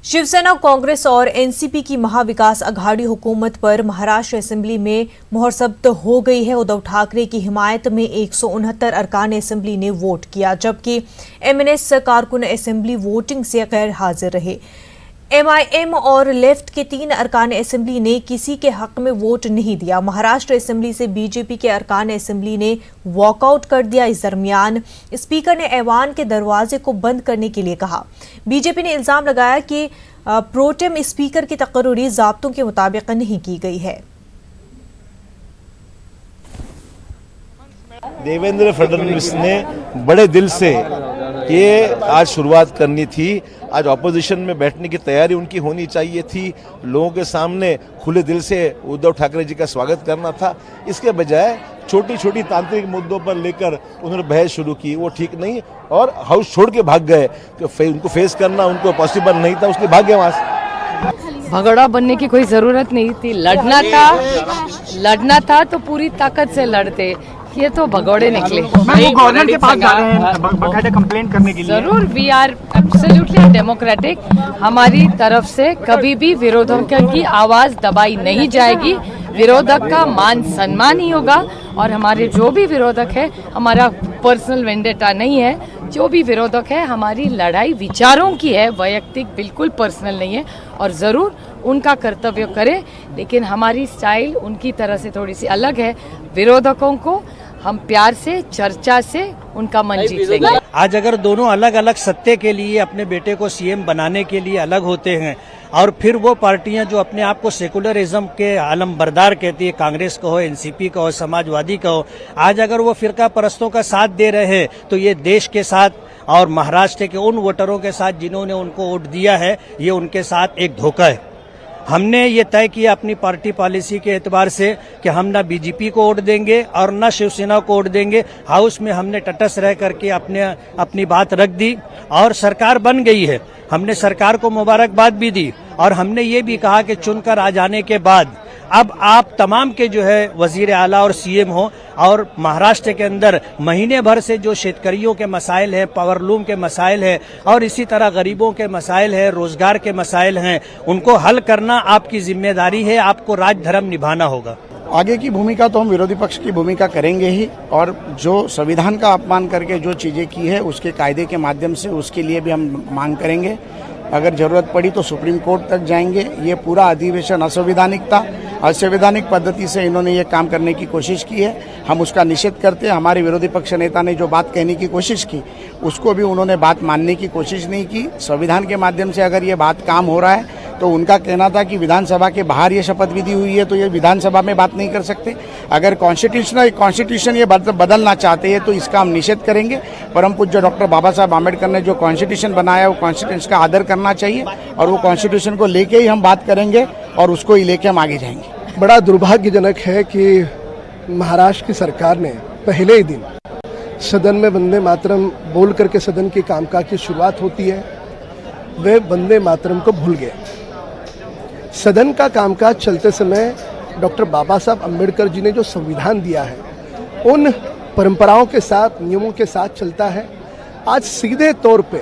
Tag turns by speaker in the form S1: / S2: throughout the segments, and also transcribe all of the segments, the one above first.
S1: शिवसेना, कांग्रेस और एनसीपी की महाविकास अघाड़ी हुकूमत पर महाराष्ट्र असेंबली में मुहर हो गई है। उद्धव ठाकरे की हिमायत में 169 अरकान असेंबली ने वोट किया, जबकि एमएनएस कारकुन असेंबली वोटिंग से गैर हाजिर रहे। एमआईएम और लेफ्ट के 3 अरकान असेंबली ने किसी के हक में वोट नहीं दिया। महाराष्ट्र असेंबली से बीजेपी के अरकान असेंबली ने वॉकआउट कर दिया। इस दरमियान स्पीकर ने ऐवान के दरवाजे को बंद करने के लिए कहा। बीजेपी ने इल्जाम लगाया कि प्रोटेम स्पीकर की तकर्री ज़ाब्तों के मुताबिक नहीं की गई है।
S2: देवेंद्र फडणवीस ने बड़े दिल से ये आज शुरुआत करनी थी। आज ऑपोजिशन में बैठने की तैयारी उनकी होनी चाहिए थी। लोगों के सामने खुले दिल से उद्धव ठाकरे जी का स्वागत करना था। इसके बजाय छोटी छोटी तांत्रिक मुद्दों पर लेकर उन्होंने बहस शुरू की, वो ठीक नहीं। और हाउस छोड़ के भाग गए। उनको फेस करना उनको पॉसिबल नहीं था, उसके भाग गए वहां से।
S3: भगोड़ा बनने की कोई जरूरत नहीं थी। लड़ना था तो पूरी ताकत से लड़ते। ये तो भगोड़े निकले।
S4: गवर्नर के पास जा रहे हैं बकायदा कंप्लेंट करने के लिए।
S3: जरूर, वी आर एब्सोल्युटली डेमोक्रेटिक। हमारी तरफ से कभी भी विरोधकों की आवाज दबाई नहीं जाएगी। विरोधक का मान सम्मान ही होगा। और हमारे जो भी विरोधक है, हमारा पर्सनल वेंडेटा नहीं है। जो भी विरोधक है, हमारी लड़ाई विचारों की है, वैयक्तिक बिल्कुल पर्सनल नहीं है। और जरूर उनका कर्तव्य करें, लेकिन हमारी स्टाइल उनकी तरह से थोड़ी सी अलग है। विरोधकों को हम प्यार से, चर्चा से उनका मन जीत लेंगे।
S5: आज अगर दोनों अलग अलग सत्ते के लिए अपने बेटे को सीएम बनाने के लिए अलग होते हैं, और फिर वो पार्टियां जो अपने आप को सेकुलरिज्म के आलम बरदार कहती है, कांग्रेस का हो, एनसीपी का हो, समाजवादी का हो, आज अगर वो फिरका परस्तों का साथ दे रहे हैं, तो ये देश के साथ और महाराष्ट्र के उन वोटरों के साथ जिन्होंने उनको वोट दिया है, ये उनके साथ एक धोखा है। हमने ये तय किया अपनी पार्टी पॉलिसी के एतबार से कि हम ना बीजेपी को वोट देंगे और ना शिवसेना को वोट देंगे। हाउस में हमने तटस्थ रह करके अपनी बात रख दी और सरकार बन गई है। हमने सरकार को मुबारकबाद भी दी और हमने ये भी कहा कि चुनकर आ जाने के बाद अब आप तमाम के जो है वजीर आला और सीएम हो। और महाराष्ट्र के अंदर महीने भर से जो शेतकरियों के मसाइल हैं, पावरलूम के मसाइल हैं और इसी तरह गरीबों के मसाइल हैं, रोजगार के मसाइल हैं, उनको हल करना आपकी जिम्मेदारी है। आपको राज धर्म निभाना होगा।
S4: आगे की भूमिका तो हम विरोधी पक्ष की भूमिका करेंगे ही, और जो संविधान का अपमान करके जो चीजें की है उसके कायदे के माध्यम से उसके लिए भी हम मांग करेंगे। अगर जरूरत पड़ी तो सुप्रीम कोर्ट तक जाएंगे। ये पूरा अधिवेशन असंवैधानिक था। असंवैधानिक पद्धति से इन्होंने ये काम करने की कोशिश की है, हम उसका निषेध करते हैं। हमारे विरोधी पक्ष नेता ने जो बात कहने की कोशिश की, उसको भी उन्होंने बात मानने की कोशिश नहीं की। संविधान के माध्यम से अगर ये बात काम हो रहा है, तो उनका कहना था कि विधानसभा के बाहर ये शपथ विधि हुई है, तो ये विधानसभा में बात नहीं कर सकते। अगर कॉन्स्टिट्यूशन ये बदलना चाहते हैं तो इसका हम निषेध करेंगे। परम पूज्य डॉक्टर बाबा साहब आम्बेडकर ने जो कॉन्स्टिट्यूशन बनाया, वो कॉन्स्टिट्यूशन का आदर करना चाहिए और वो कॉन्स्टिट्यूशन को लेके ही हम बात करेंगे और उसको ही लेके हम आगे जाएंगे।
S6: बड़ा दुर्भाग्यजनक है कि महाराष्ट्र की सरकार ने पहले ही दिन सदन में वंदे मातरम बोल करके सदन के कामकाज की शुरुआत होती है, वे वंदे मातरम को भूल गए। सदन का कामकाज चलते समय डॉक्टर बाबा साहब अम्बेडकर जी ने जो संविधान दिया है, उन परंपराओं के साथ, नियमों के साथ चलता है। आज सीधे तौर पे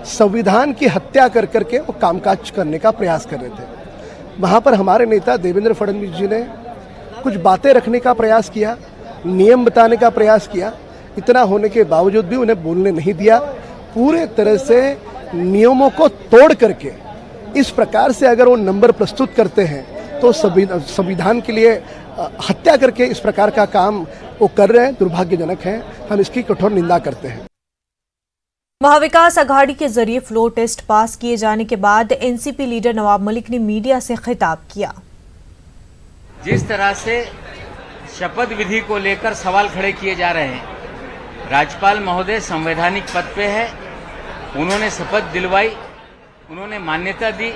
S6: संविधान की हत्या कर करके वो कामकाज करने का प्रयास कर रहे थे। वहाँ पर हमारे नेता देवेंद्र फडणवीस जी ने कुछ बातें रखने का प्रयास किया, नियम बताने का प्रयास किया। इतना होने के बावजूद भी उन्हें बोलने नहीं दिया। पूरे तरह से नियमों को तोड़ करके इस प्रकार से अगर वो नंबर प्रस्तुत करते हैं, तो संविधान के लिए हत्या करके इस प्रकार का काम वो कर रहे हैं, दुर्भाग्यजनक है। हम इसकी कठोर निंदा करते हैं।
S1: महाविकास अघाड़ी के जरिए फ्लोर टेस्ट पास किए जाने के बाद एनसीपी लीडर नवाब मलिक ने मीडिया से खिताब किया।
S7: जिस तरह से शपथ विधि को लेकर सवाल खड़े किए जा रहे हैं, राज्यपाल महोदय संवैधानिक पद पे है, उन्होंने शपथ दिलवाई, उन्होंने मान्यता दी।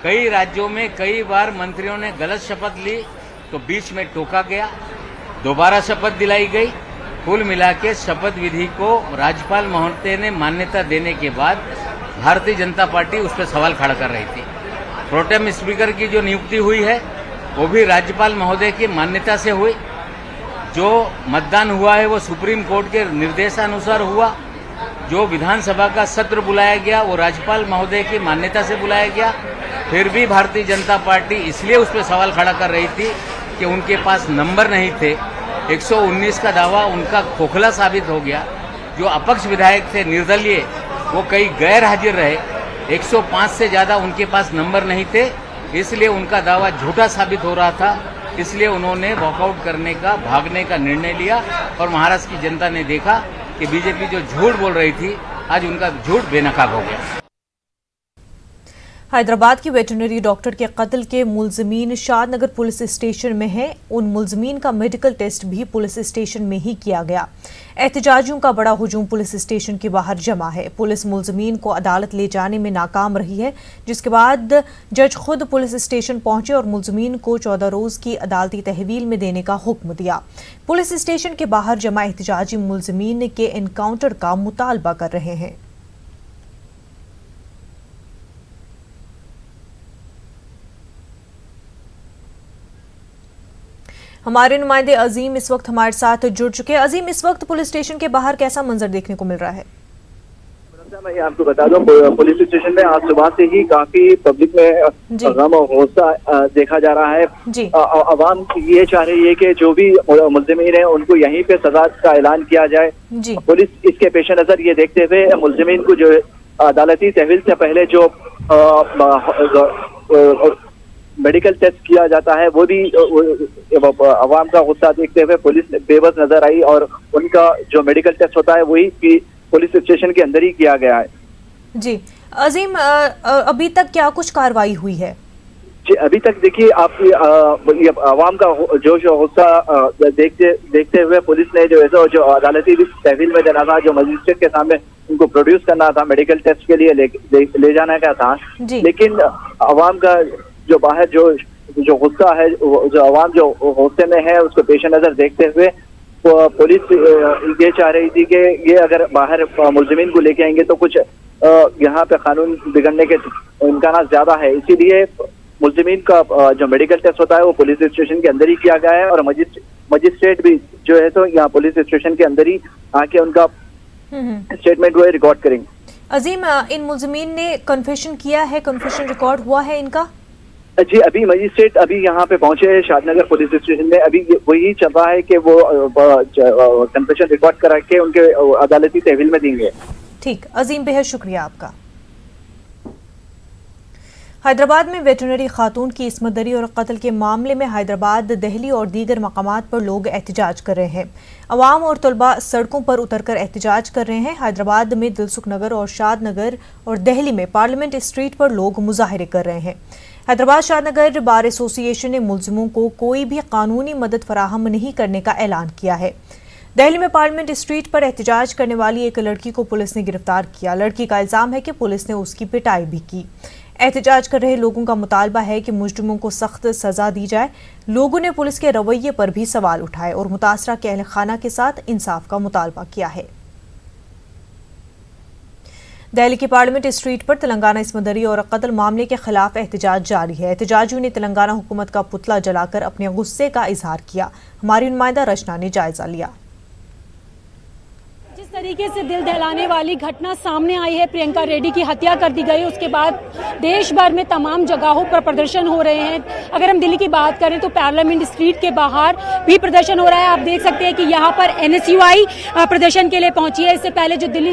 S7: कई राज्यों में कई बार मंत्रियों ने गलत शपथ ली तो बीच में टोका गया, दोबारा शपथ दिलाई गई। कुल मिला के शपथ विधि को राज्यपाल महोदय ने मान्यता देने के बाद भारतीय जनता पार्टी उस पर सवाल खड़ा कर रही थी। प्रोटेम स्पीकर की जो नियुक्ति हुई है, वो भी राज्यपाल महोदय की मान्यता से हुई। जो मतदान हुआ है वो सुप्रीम कोर्ट के निर्देशानुसार हुआ। जो विधानसभा का सत्र बुलाया गया वो राज्यपाल महोदय की मान्यता से बुलाया गया, फिर भी भारतीय जनता पार्टी इसलिए उस पर सवाल खड़ा कर रही थी कि उनके पास नंबर नहीं थे। 119 का दावा उनका खोखला साबित हो गया। जो अपक्ष विधायक थे निर्दलीय, वो कई गैर हाजिर रहे। 105 से ज़्यादा उनके पास नंबर नहीं थे, इसलिए उनका दावा झूठा साबित हो रहा था। इसलिए उन्होंने वॉकआउट करने का, भागने का निर्णय लिया और महाराष्ट्र की जनता ने देखा कि बीजेपी जो झूठ बोल रही थी, आज उनका झूठ बेनकाब हो गया।
S1: हैदराबाद की वेटरनरी डॉक्टर के कत्ल के मुलजिमीन शादनगर पुलिस स्टेशन में हैं। उन मुलजिमीन का मेडिकल टेस्ट भी पुलिस स्टेशन में ही किया गया। एहतजाजियों का बड़ा हुजूम पुलिस स्टेशन के बाहर जमा है। पुलिस मुलजिमीन को अदालत ले जाने में नाकाम रही है, जिसके बाद जज खुद पुलिस स्टेशन पहुंचे और मुलजिमीन को 14 रोज की अदालती तहवील में देने का हुक्म दिया। पुलिस स्टेशन के बाहर जमा एहतजाजी मुलजिमीन के एनकाउंटर का मुतालबा कर रहे हैं। हमारे नुमाइंदे अजीम इस वक्त हमारे साथ जुड़ चुके हैं। अजीम, इस वक्त पुलिस स्टेशन के बाहर कैसा मंजर देखने को मिल रहा है?
S8: मैं आपको बता दूं, पुलिस स्टेशन में आज सुबह से ही काफी पब्लिक में गम और हौसला देखा जा रहा है। आवाम ये चाह रही है कि जो भी मुलजिमीन है उनको यहीं पे सजा का ऐलान किया जाए। पुलिस इसके पेश नजर ये देखते हुए मुलजिमीन को जो अदालती तहवील से पहले जो मेडिकल टेस्ट किया जाता है वो भी आवाम का गुस्सा देखते हुए पुलिस बेबस नजर आई और उनका जो मेडिकल टेस्ट होता है वही पुलिस स्टेशन के अंदर ही किया गया है।
S1: जी अजीम, अभी तक क्या कुछ कार्रवाई हुई है?
S8: जी अभी तक देखिए आप आवाम का जोश और गुस्सा देखते हुए पुलिस ने जो अदालती तहवील में देना था, जो मजिस्ट्रेट के सामने उनको प्रोड्यूस करना था, मेडिकल टेस्ट के लिए ले जाने का था, लेकिन आवाम का जो बाहर जो गुस्सा है, जो आवाम जो गुस्से में है, उसको पेश नजर देखते हुए पुलिस ये चाह रही थी कि ये अगर बाहर मुलजिमीन को लेके आएंगे तो कुछ यहाँ पे कानून बिगड़ने के इम्कान ज्यादा है। इसीलिए मुलजिमीन का जो मेडिकल टेस्ट होता है वो पुलिस स्टेशन के अंदर ही किया गया है और मजिस्ट्रेट भी जो है तो यहाँ पुलिस स्टेशन के अंदर ही आके उनका स्टेटमेंट वो रिकॉर्ड करेंगे।
S1: अजीम, इन मुलजिमीन ने कन्फेशन किया है, कन्फेशन रिकॉर्ड हुआ है इनका?
S8: जी अभी मजिस्ट्रेट अभी यहाँ पे पहुंचे हैं शादनगर पुलिस स्टेशन में। अभी वही चल रहा है कि वो कन्फेशन रिकॉर्ड करा के उनके अदालती तहवील में देंगे।
S1: ठीक, अजीम बेहद शुक्रिया आपका। हैदराबाद में वेटरनरी खातून की इस्मत दरी और कत्ल के मामले में हैदराबाद, दिल्ली और दीगर मकामात पर लोग एहतजाज कर रहे हैं। अवाम और तलबा सड़कों पर उतरकर एहतजाज कर रहे हैं। हैदराबाद में दिलसुख नगर और शादनगर और दिल्ली में पार्लियामेंट स्ट्रीट पर लोग मुजाहरे कर रहे हैं। हैदराबाद शादनगर बार एसोसिएशन ने मुलजिमों को कोई भी कानूनी मदद फराहम नहीं करने का ऐलान किया है। दिल्ली में पार्लियामेंट स्ट्रीट पर एहतजाज करने वाली एक लड़की को पुलिस ने गिरफ्तार किया। लड़की का इल्जाम है कि पुलिस ने उसकी पिटाई भी की। एहतजाज कर रहे लोगों का मुतालबा है कि मुजरिमों को सख्त सजा दी जाए। लोगों ने पुलिस के रवैये पर भी सवाल उठाए और मुतासरा के अहल खाना के साथ इंसाफ का मुतालबा किया है। दिल्ली की पार्लियामेंट स्ट्रीट पर तेलंगाना इस्मत दरी और कत्ल मामले के खिलाफ एहतजाज जारी है। एहतजाजियों ने तेलंगाना हुकूमत का पुतला जलाकर अपने गुस्से का इजहार किया। हमारी नुमाइंदा रचना ने जायजा लिया।
S9: जिस तरीके से दिल दहलाने वाली घटना सामने आई है, प्रियंका रेड्डी की हत्या कर दी गई, उसके बाद देश भर में तमाम जगहों पर प्रदर्शन हो रहे हैं। अगर हम दिल्ली की बात करें तो पार्लियामेंट स्ट्रीट के बाहर भी प्रदर्शन हो रहा है। आप देख सकते हैं कि यहाँ पर NSUI प्रदर्शन के लिए पहुंची है। इससे पहले जो दिल्ली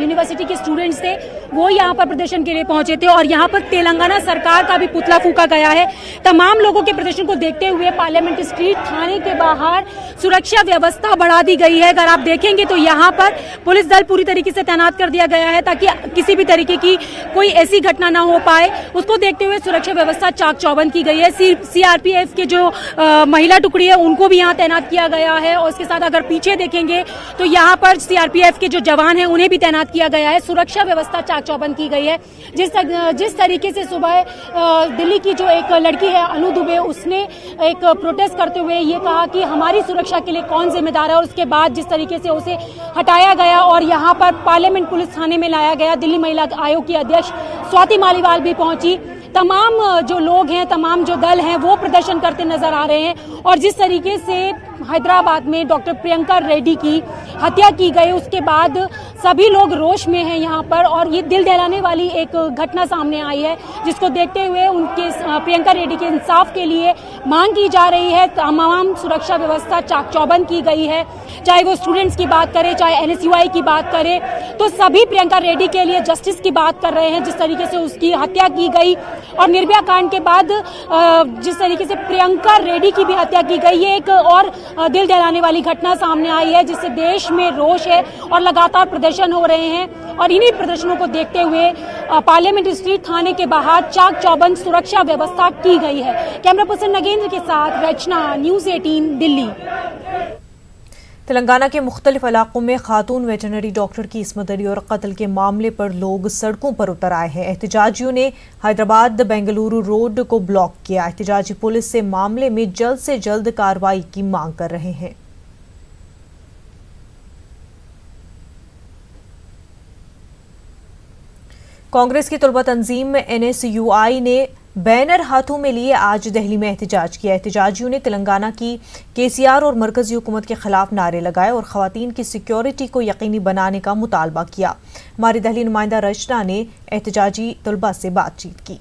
S9: यूनिवर्सिटी के स्टूडेंट्स थे वो यहाँ पर प्रदर्शन के लिए पहुंचे थे और यहाँ पर तेलंगाना सरकार का भी पुतला फूंका गया है। तमाम लोगों के प्रदर्शन को देखते हुए पार्लियामेंट स्ट्रीट थाने के बाहर सुरक्षा व्यवस्था बढ़ा दी गई है। अगर आप देखेंगे तो यहाँ पर पुलिस दल पूरी तरीके से तैनात कर दिया गया है ताकि किसी भी तरीके की कोई ऐसी घटना ना हो पाए। उसको देखते हुए सुरक्षा व्यवस्था चाक चौबंद की गई है। CRPF के जो महिला टुकड़ी है उनको भी यहाँ तैनात किया गया है और इसके साथ अगर पीछे देखेंगे तो यहाँ पर CRPF के जो जवान हैं उन्हें भी तैनात किया गया है। सुरक्षा व्यवस्था चाक चौबंद की गई है। जिस तरीके से सुबह दिल्ली की जो एक लड़की है अनु दुबे, उसने एक प्रोटेस्ट करते हुए ये कहा कि हमारी सुरक्षा के लिए कौन जिम्मेदार है और उसके बाद जिस तरीके से उसे हटाया गया और यहाँ पर पार्लियामेंट पुलिस थाने में लाया गया। दिल्ली महिला आयोग की अध्यक्ष स्वाति मालीवाल भी पहुंची। तमाम जो लोग हैं, तमाम जो दल हैं वो प्रदर्शन करते नजर आ रहे हैं और जिस तरीके से हैदराबाद में डॉक्टर प्रियंका रेड्डी की हत्या की गई उसके बाद सभी लोग रोष में हैं यहाँ पर, और ये दिल दहलाने वाली एक घटना सामने आई है, जिसको देखते हुए उनके प्रियंका रेड्डी के इंसाफ के लिए मांग की जा रही है। तमाम सुरक्षा व्यवस्था चाक चौबंद की गई है, चाहे वो स्टूडेंट्स की बात करें, चाहे NSUI की बात करें, तो सभी प्रियंका रेड्डी के लिए जस्टिस की बात कर रहे हैं। जिस तरीके से उसकी हत्या की गई और निर्भया कांड के बाद जिस तरीके से प्रियंका रेड्डी की भी हत्या की गई, ये एक और दिल दहलाने वाली घटना सामने आई है, जिससे देश में रोष है और लगातार प्रदर्शन हो रहे हैं। और इन्हीं प्रदर्शनों को देखते हुए पार्लियामेंट स्ट्रीट थाने के बाहर चाक चौबंद सुरक्षा व्यवस्था की गई है। कैमरा पर्सन नगेंद्र के साथ रचना, न्यूज़ 18 दिल्ली।
S1: तेलंगाना के मुख्तलिफ इलाकों में खातून वेटरनरी डॉक्टर की इस्मतदरी और कत्ल के मामले पर लोग सड़कों पर उतर आए हैं। एहतजाजियों ने हैदराबाद बेंगलुरु रोड को ब्लॉक किया। एहतजाजी पुलिस से मामले में जल्द से जल्द कार्रवाई की मांग कर रहे हैं। कांग्रेस की तलबा तंजीम NSUI ने बैनर हाथों में लिए आज दिल्ली में एहतजाज किया। एहतजाजियों ने तेलंगाना की KCR और मरकजी हुकूमत के खिलाफ नारे लगाए और खवातीन की सिक्योरिटी को यकीनी बनाने का मुतालबा किया। हमारी दिल्ली नुमाइंदा रचना ने एहतजाजी तलबा से बातचीत की।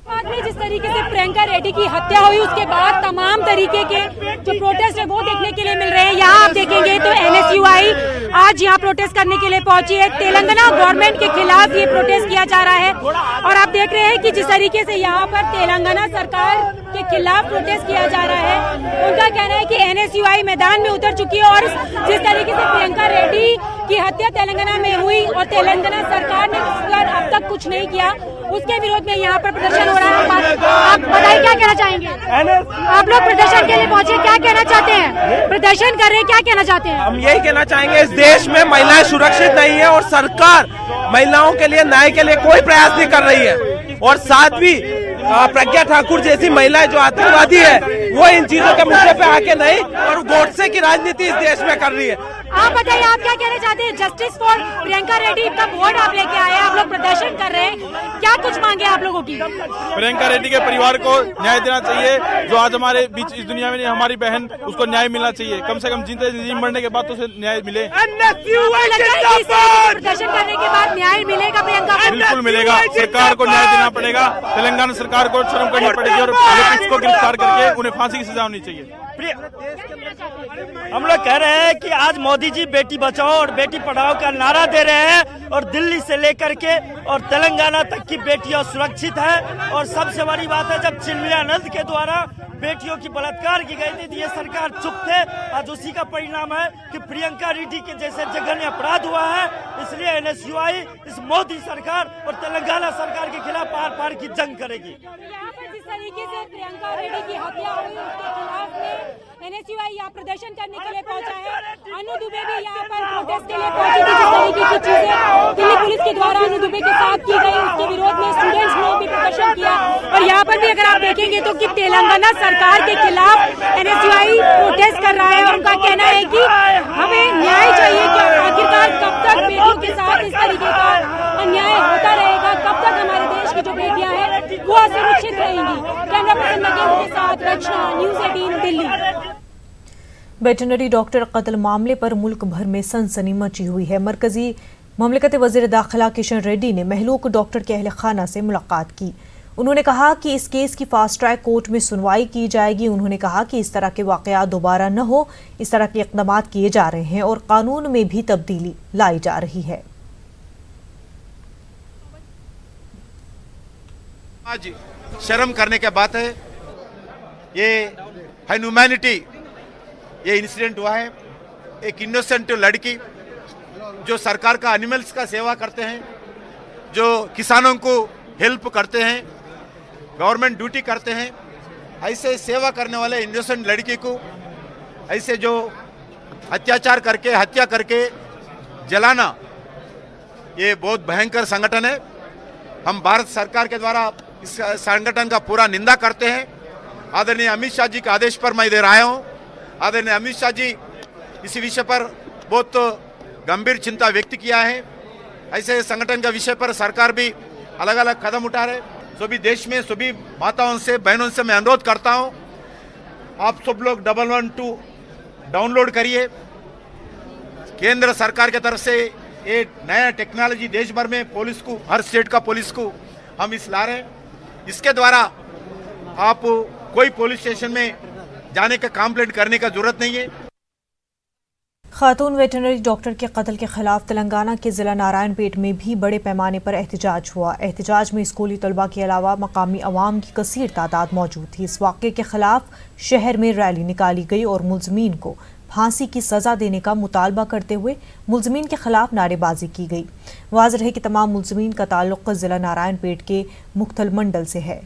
S9: बाद में जिस तरीके से प्रियंका रेड्डी की हत्या हुई उसके बाद तमाम तरीके के जो प्रोटेस्ट है वो देखने के लिए मिल रहे हैं। यहाँ आप देखेंगे तो NSUI आज यहाँ प्रोटेस्ट करने के लिए पहुंची है। तेलंगाना गवर्नमेंट के खिलाफ ये प्रोटेस्ट किया जा रहा है और आप देख रहे हैं कि जिस तरीके से यहाँ पर तेलंगाना सरकार के खिलाफ प्रोटेस्ट किया जा रहा है। उनका कहना है कि NSUI मैदान में उतर चुकी है और जिस तरीके से प्रियंका रेड्डी की हत्या तेलंगाना में हुई और तेलंगाना सरकार ने इस पर अब तक कुछ नहीं किया, उसके विरोध में यहाँ पर प्रदर्शन हो रहा है। आप बताइए क्या कहना चाहेंगे? आप लोग प्रदर्शन के लिए पहुंचे, क्या कहना चाहते हैं? प्रदर्शन कर रहे हैं, क्या कहना चाहते हैं?
S10: हम यही कहना चाहेंगे, इस देश में महिलाएं सुरक्षित नहीं है और सरकार महिलाओं के लिए न्याय के लिए कोई प्रयास नहीं कर रही है। और साथ भी प्रज्ञा ठाकुर जैसी महिलाएं जो आतंकवादी है वो इन चीजों के मुद्दे पे आके नहीं और गोडसे की राजनीति इस देश में कर रही है।
S9: आप बताइए, आप क्या कहना चाहते हैं? जस्टिस फॉर प्रियंका रेड्डी का बोर्ड आप लेके आए हैं, आप लोग प्रदर्शन कर रहे हैं, क्या कुछ मांगे आप लोगों की?
S11: प्रियंका रेड्डी के परिवार को न्याय देना चाहिए, जो आज हमारे बीच इस दुनिया में हमारी बहन, उसको न्याय मिलना चाहिए। कम से कम जिंदगी जी मरने के बाद तो उसे न्याय मिले।
S9: प्रदर्शन करने के बाद न्याय मिलेगा प्रियंका?
S11: बिल्कुल मिलेगा। सरकार को न्याय देना पड़ेगा, तेलंगाना सरकार को शर्म करनी पड़ेगी और को गिरफ्तार करके उन्हें फांसी की सजा होनी चाहिए।
S5: हम लोग कह रहे हैं कि आज मोदी जी बेटी बचाओ और बेटी पढ़ाओ का नारा दे रहे हैं और दिल्ली से लेकर के और तेलंगाना तक की बेटियां सुरक्षित है। और सबसे बड़ी बात है, जब चिन्मया नंद के द्वारा बेटियों की बलात्कार की गई थी तो ये सरकार चुप थे। आज उसी का परिणाम है कि प्रियंका रेड्डी के जैसे जघन्य अपराध हुआ है। इसलिए NSUI इस मोदी सरकार और तेलंगाना सरकार के खिलाफ पार पार की जंग करेगी।
S9: यहाँ पर जिस तरीके से प्रियंका रेड्डी की हत्या हुई उसके खिलाफ में NSUI यहाँ प्रदर्शन करने के लिए पहुंचा है। अनु दुबे भी यहाँ पर प्रोटेस्ट के लिए पहुंची थी। जिस तरीके की चीजें दिल्ली पुलिस के द्वारा अनु दुबे के साथ की गई उसके विरोध में स्टूडेंट्स ने भी प्रदर्शन किया। और यहाँ पर भी अगर आप देखेंगे तो कि तेलंगाना सरकार के खिलाफ NSUI प्रोटेस्ट कर रहा है और उनका कहना है कि हमें न्याय चाहिए। कि आखिरकार कब तक बेटियों के साथ इस तरीके का अन्याय होता रहेगा, कब तक हमारे देश की जो बेटियां हैं वो असुरक्षित रहेंगी। कैमरा पर्सन नगेंद्र के साथ रचना, न्यूज़ 18 दिल्ली।
S1: वेटरनरी डॉक्टर कत्ल मामले पर मुल्क भर में सनसनी मची हुई है। मरकजी ममलिकत वज़ीर दाखिला किशन रेड्डी ने महलूक डॉक्टर के अहल खाना से मुलाकात की। उन्होंने कहा कि इस केस की फास्ट ट्रैक कोर्ट में सुनवाई की जाएगी। उन्होंने कहा कि इस तरह के वाक़यात दोबारा न हो, इस तरह के इक़दाम किए जा रहे हैं और कानून में भी तब्दीली लाई जा रही है।
S12: आज शर्म करने की बात है, ये ह्यूमैनिटी, ये इंसिडेंट हुआ है। एक इनोसेंट लड़की जो सरकार का एनिमल्स का सेवा करते हैं, जो किसानों को हेल्प करते हैं, गवर्नमेंट ड्यूटी करते हैं, ऐसे सेवा करने वाले इनोसेंट लड़की को ऐसे जो अत्याचार करके हत्या करके जलाना, ये बहुत भयंकर संगठन है। हम भारत सरकार के द्वारा इस संगठन का पूरा निंदा करते हैं। आदरणीय अमित शाह जी के आदेश पर मैं इधर आया हूँ। आदरणीय अमित शाह जी इसी विषय पर बहुत गंभीर चिंता व्यक्त किया है। ऐसे संगठन के विषय पर सरकार भी अलग अलग कदम उठा रहे। सभी देश में सभी माताओं से, बहनों से मैं अनुरोध करता हूं, आप सब लोग 112 डाउनलोड करिए। केंद्र सरकार की तरफ से ये नया टेक्नोलॉजी देश भर में पुलिस को, हर स्टेट का पुलिस को हम इस ला रहे हैं। इसके द्वारा आप कोई पुलिस स्टेशन में जाने का कंप्लेंट करने का जरूरत नहीं है।
S1: खातून वेटरनरी डॉक्टर के कत्ल के खिलाफ तेलंगाना के जिला नारायणपेट में भी बड़े पैमाने पर एहतजाज हुआ। एहतजाज में स्कूली तलबा के अलावा मकामी अवाम की कसीर तादाद मौजूद थी। इस वाक़े के खिलाफ शहर में रैली निकाली गई और मुल्ज़मीन को फांसी की सजा देने का मुतालबा करते हुए मुल्ज़मीन के खिलाफ नारेबाजी की गई। वाज़ेह है कि तमाम मुल्ज़मीन का ताल्लुक़ जिला नारायणपेट के मुख्तल मंडल से है।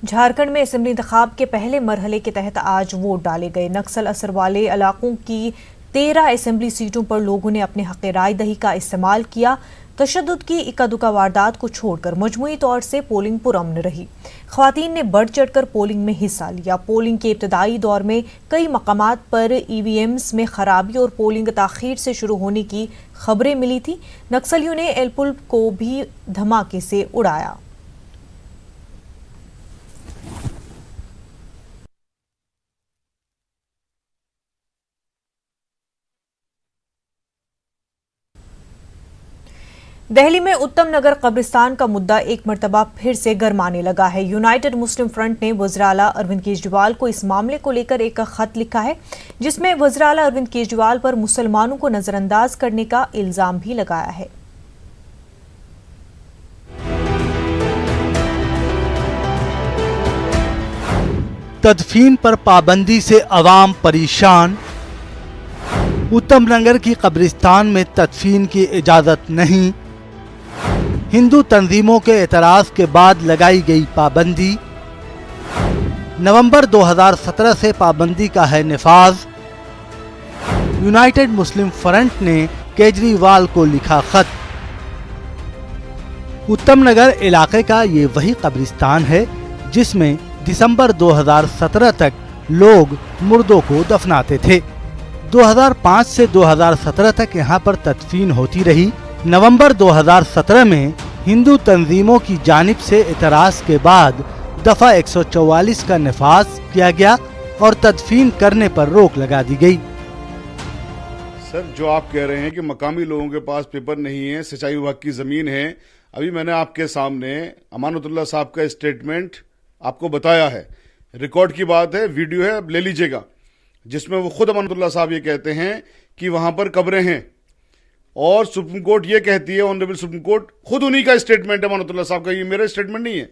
S1: झारखंड में असेंबली इंतखाब के पहले मरहले के तहत आज वोट डाले गए। नक्सल असर वाले इलाकों की 13 असेंबली सीटों पर लोगों ने अपने हक़ राय दही का इस्तेमाल किया। तशद्दुद की इक्का दुक्का वारदात को छोड़कर मजमूई तौर से पोलिंग पुरअमन रही। ख़वातीन ने बढ़ चढ़कर पोलिंग में हिस्सा लिया। पोलिंग के इब्तदाई दौर में कई मकामात पर ईवीएम्स में खराबी और पोलिंग ताख़ीर से शुरू होने की खबरें मिली थी। नक्सलियों ने एलपुल को भी धमाके से उड़ाया। दिल्ली में उत्तम नगर कब्रिस्तान का मुद्दा एक मरतबा फिर से गरमाने लगा है। यूनाइटेड मुस्लिम फ्रंट ने वज़ीर आला अरविंद केजरीवाल को इस मामले को लेकर एक खत लिखा है, जिसमें वज़ीर आला अरविंद केजरीवाल पर मुसलमानों को नजरअंदाज करने का इल्जाम भी लगाया है।
S13: तदफीन पर पाबंदी से अवाम परेशान। उत्तम नगर की कब्रिस्तान में तदफीन की इजाजत नहीं। हिंदू तंजीमों के एतराज़ के बाद लगाई गई पाबंदी। नवंबर 2017 से पाबंदी का है निफाज। यूनाइटेड मुस्लिम फ्रंट ने केजरीवाल को लिखा खत। उत्तम नगर इलाके का ये वही कब्रिस्तान है जिसमें दिसंबर 2017 तक लोग मुर्दों को दफनाते थे। 2005 से 2017 तक यहाँ पर तदफीन होती रही। नवंबर 2017 में हिंदू तंजीमों की जानिब से इतराज़ के बाद दफ़ा 144 का नफाज किया गया और तदफीन करने पर रोक लगा दी गई।
S14: सर, जो आप कह रहे हैं कि मकामी लोगों के पास पेपर नहीं है, सिंचाई विभाग की जमीन है, अभी मैंने आपके सामने अमानतुल्लाह साहब का स्टेटमेंट आपको बताया है। रिकॉर्ड की बात है, वीडियो है, अब ले लीजिएगा, जिसमें वो खुद अमानतुल्लाह साहब ये कहते हैं कि वहां पर कब्रें हैं और सुप्रीम कोर्ट ये कहती है, ऑनरेबल सुप्रीम कोर्ट, खुद उन्हीं का स्टेटमेंट है अमानतुल्लाह साहब का, ये मेरा स्टेटमेंट नहीं है,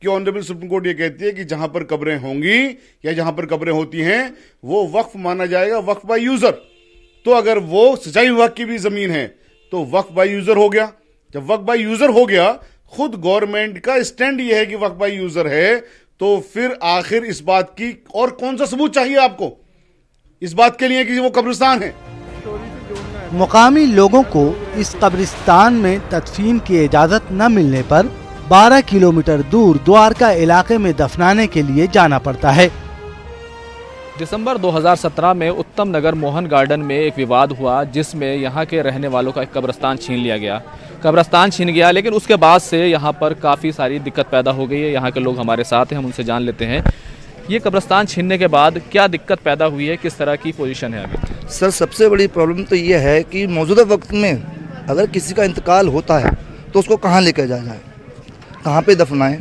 S14: कि ऑनरेबल सुप्रीम कोर्ट ये कहती है कि जहां पर कब्रें होंगी या जहां पर कब्रें होती हैं वो वक्फ माना जाएगा, वक्फ बाय यूजर। तो अगर वो सिंचाई विभाग की भी जमीन है तो वक्फ बाय यूजर हो गया। जब वक्फ बाय यूजर हो गया, खुद गवर्नमेंट का स्टैंड ये है कि वक्फ बाय यूजर है, तो फिर आखिर इस बात की और कौन सा सबूत चाहिए आपको इस बात के लिए कि वो कब्रिस्तान है।
S13: मुकामी लोगों को इस कब्रिस्तान में तदफीन की इजाज़त न मिलने पर 12 किलोमीटर दूर द्वारका इलाके में दफनाने के लिए जाना पड़ता है।
S15: दिसंबर 2017 में उत्तम नगर मोहन गार्डन में एक विवाद हुआ, जिसमें यहाँ के रहने वालों का एक कब्रिस्तान छीन लिया गया। कब्रिस्तान छीन गया, लेकिन उसके बाद से यहाँ पर काफ़ी सारी दिक्कत पैदा हो गई है। यहाँ के लोग हमारे साथ हैं, हम उनसे जान लेते हैं ये कब्रिस्तान छीनने के बाद क्या दिक्कत पैदा हुई है, किस तरह की पोजीशन है अभी।
S16: सर, सबसे बड़ी प्रॉब्लम तो ये है कि मौजूदा वक्त में अगर किसी का इंतकाल होता है तो उसको कहाँ लेकर जाया जाए, कहाँ पे दफनाएं,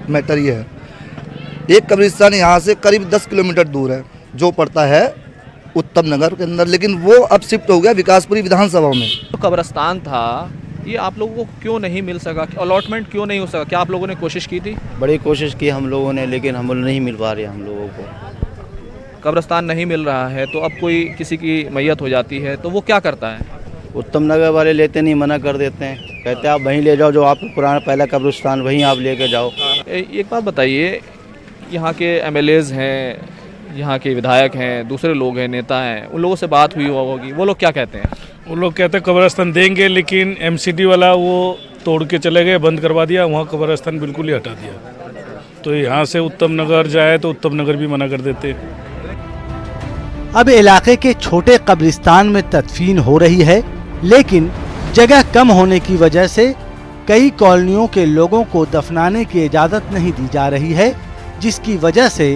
S16: मैटर ये है। एक कब्रिस्तान यहाँ से करीब 10 किलोमीटर दूर है जो पड़ता है उत्तम नगर के अंदर, लेकिन वो अब शिफ्ट हो गया विकासपुरी विधानसभा में।
S15: तो कब्रिस्तान था ये आप लोगों को क्यों नहीं मिल सका, अलॉटमेंट क्यों नहीं हो सका? क्या आप लोगों ने कोशिश की थी?
S17: बड़ी कोशिश की हम लोगों ने, लेकिन हम नहीं मिल पा रहे हम लोगों को।
S15: कब्रिस्तान नहीं मिल रहा है तो अब कोई किसी की मैयत हो जाती है तो वो क्या करता है?
S17: उत्तम नगर वाले लेते नहीं, मना कर देते हैं, कहते हैं आप वहीं ले जाओ, जो आप पुराना पहला कब्रिस्तान वहीं आप लेके जाओ।
S15: एक बात बताइए, यहाँ के एमएलएज हैं, यहाँ के विधायक हैं, दूसरे लोग हैं, नेता हैं, उन लोगों से बात हुई होगी, वो लोग क्या कहते हैं?
S18: वो लोग कहते हैं कब्रिस्तान देंगे, लेकिन एमसीडी वाला वो तोड़ के चले गए, बंद करवा दिया, वहाँ कब्रिस्तान बिल्कुल ही हटा दिया। तो यहाँ से उत्तम नगर जाए तो उत्तम नगर भी मना कर देते।
S13: अब इलाके के छोटे कब्रिस्तान में तदफीन हो रही है, लेकिन जगह कम होने की वजह से कई कॉलोनियों के लोगों को दफनाने की इजाज़त नहीं दी जा रही है, जिसकी वजह से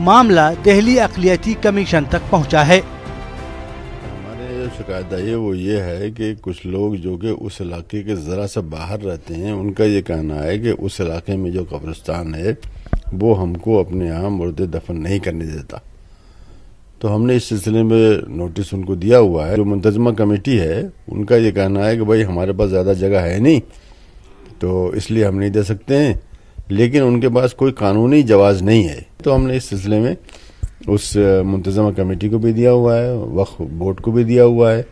S13: मामला दिल्ली अक़लियती कमीशन तक पहुंचा है।
S19: हमारे जो शिकायत आई है वो ये है कि कुछ लोग जो कि उस इलाके के ज़रा सा बाहर रहते हैं, उनका ये कहना है कि उस इलाके में जो कब्रिस्तान है वो हमको अपने यहाँ मुर्दे दफन नहीं करने देता। तो हमने इस सिलसिले में नोटिस उनको दिया हुआ है। जो मुंतजमा कमेटी है उनका ये कहना है कि भाई हमारे पास ज़्यादा जगह है नहीं, तो इसलिए हम नहीं दे सकते हैं, लेकिन उनके पास कोई कानूनी जवाज़ नहीं है। तो हमने इस सिलसिले में उस मुंतजमा कमेटी को भी दिया हुआ है, वक्फ बोर्ड को भी दिया हुआ है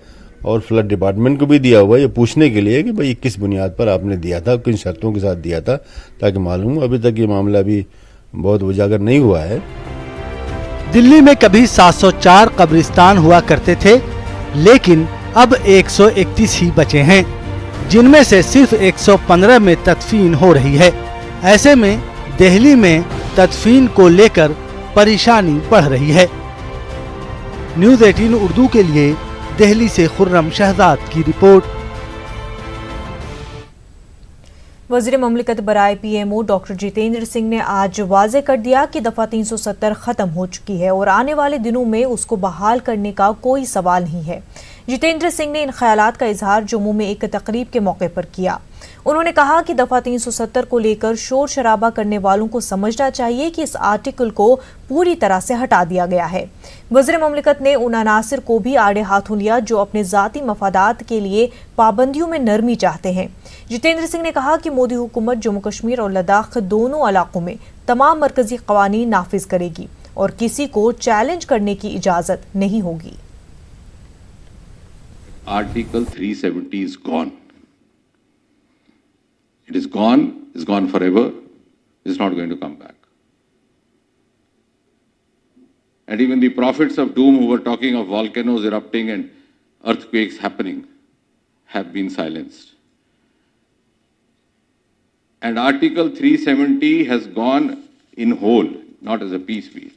S19: और फ्लड डिपार्टमेंट को भी दिया हुआ है, ये पूछने के लिए कि भाई किस बुनियाद पर आपने दिया था, किन शर्तों के साथ दिया था, ताकि मालूम हो। अभी तक ये मामला भी बहुत उजागर नहीं हुआ है।
S13: दिल्ली में कभी 704 कब्रिस्तान हुआ करते थे, लेकिन अब 131 ही बचे हैं, जिनमें से सिर्फ 115 में तदफीन हो रही है। ऐसे में दिल्ली में तदफीन को लेकर परेशानी बढ़ रही है। न्यूज़ 18 उर्दू के लिए दिल्ली से खुर्रम शहजाद की रिपोर्ट।
S1: वज़ीर ममलिकत बराए पीएमओ डॉक्टर जितेंद्र सिंह ने आज वाज़े कर दिया कि दफ़ा 370 ख़त्म हो चुकी है और आने वाले दिनों में उसको बहाल करने का कोई सवाल नहीं है। जितेंद्र सिंह ने इन ख्यालात का इजहार जम्मू में एक तकरीब के मौके पर किया। उन्होंने कहा कि दफ़ा 370 को लेकर शोर शराबा करने वालों को समझना चाहिए कि इस आर्टिकल को पूरी तरह से हटा दिया गया है। वज़ीर ममलिकत ने उन अनासिर को भी आड़े हाथों लिया जो अपने ज़ाती मफादात के लिए पाबंदियों में नरमी चाहते हैं। जितेंद्र सिंह ने कहा कि मोदी हुकूमत जम्मू कश्मीर और लद्दाख दोनों इलाकों में तमाम मरकजी कवानीन नाफिज करेगी और किसी को चैलेंज करने की इजाजत नहीं होगी।
S20: Article 370 is gone. It is gone, it's gone forever, it's not going to come back. And even the prophets of doom who were talking of volcanoes erupting and earthquakes happening have been silenced. And Article 370 has gone in whole, not as a peace piece.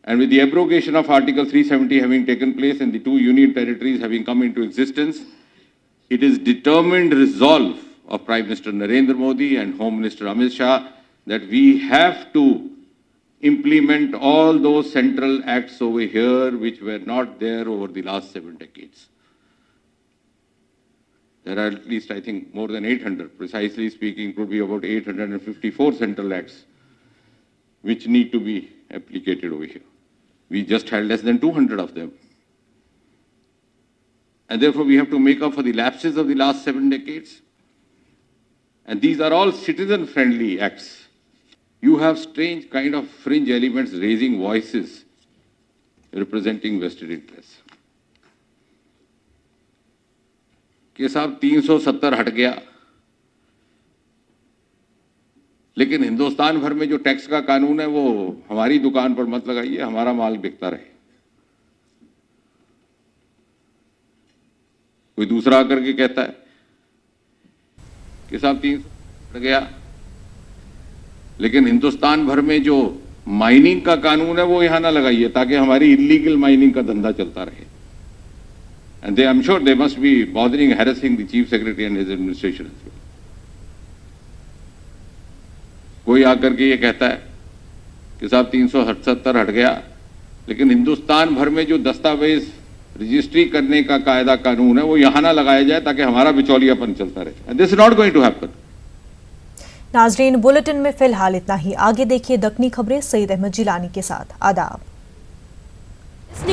S20: And with the abrogation of Article 370 having taken place and the two union territories having come into existence, it is determined resolve of Prime Minister Narendra Modi and Home Minister Amit Shah that we have to implement all those central acts over here which were not there over the last 7 decades. There are at least, I think, more than 800, precisely speaking, it would be about 854 central acts which need to be applicated over here. We just had less than 200 of them. And therefore, we have to make up for the lapses of the last 7 decades. And these are all citizen-friendly acts. You have strange kind of fringe elements raising voices representing vested interests. कि साहब 370 हट गया, लेकिन हिंदुस्तान भर में जो tax का कानून है वो हमारी दुकान पर मत लगाइए, हमारा माल बिकता रहे। कोई दूसरा आकर के कहता है कि साहब 300 हट गया, लेकिन हिंदुस्तान भर में जो माइनिंग का कानून है वो यहां ना लगाइए ताकि हमारी इलीगल माइनिंग का धंधा चलता रहे। And I'm sure they must be bothering, harassing the Chief Secretary and his administration as well. कोई आकर के ये कहता है कि साहब 377 हट गया, लेकिन हिंदुस्तान भर में जो दस्तावेज रजिस्ट्री करने का कायदा कानून है वो यहाँ ना लगाया जाए ताकि हमारा बिचौलियापन चलता रहे। And this is not going to happen.
S1: नाजरीन, बुलेटिन में फिलहाल इतना ही। आगे देखिए दक्कनी खबरें सईद अहमद जिलानी के साथ। आदाब।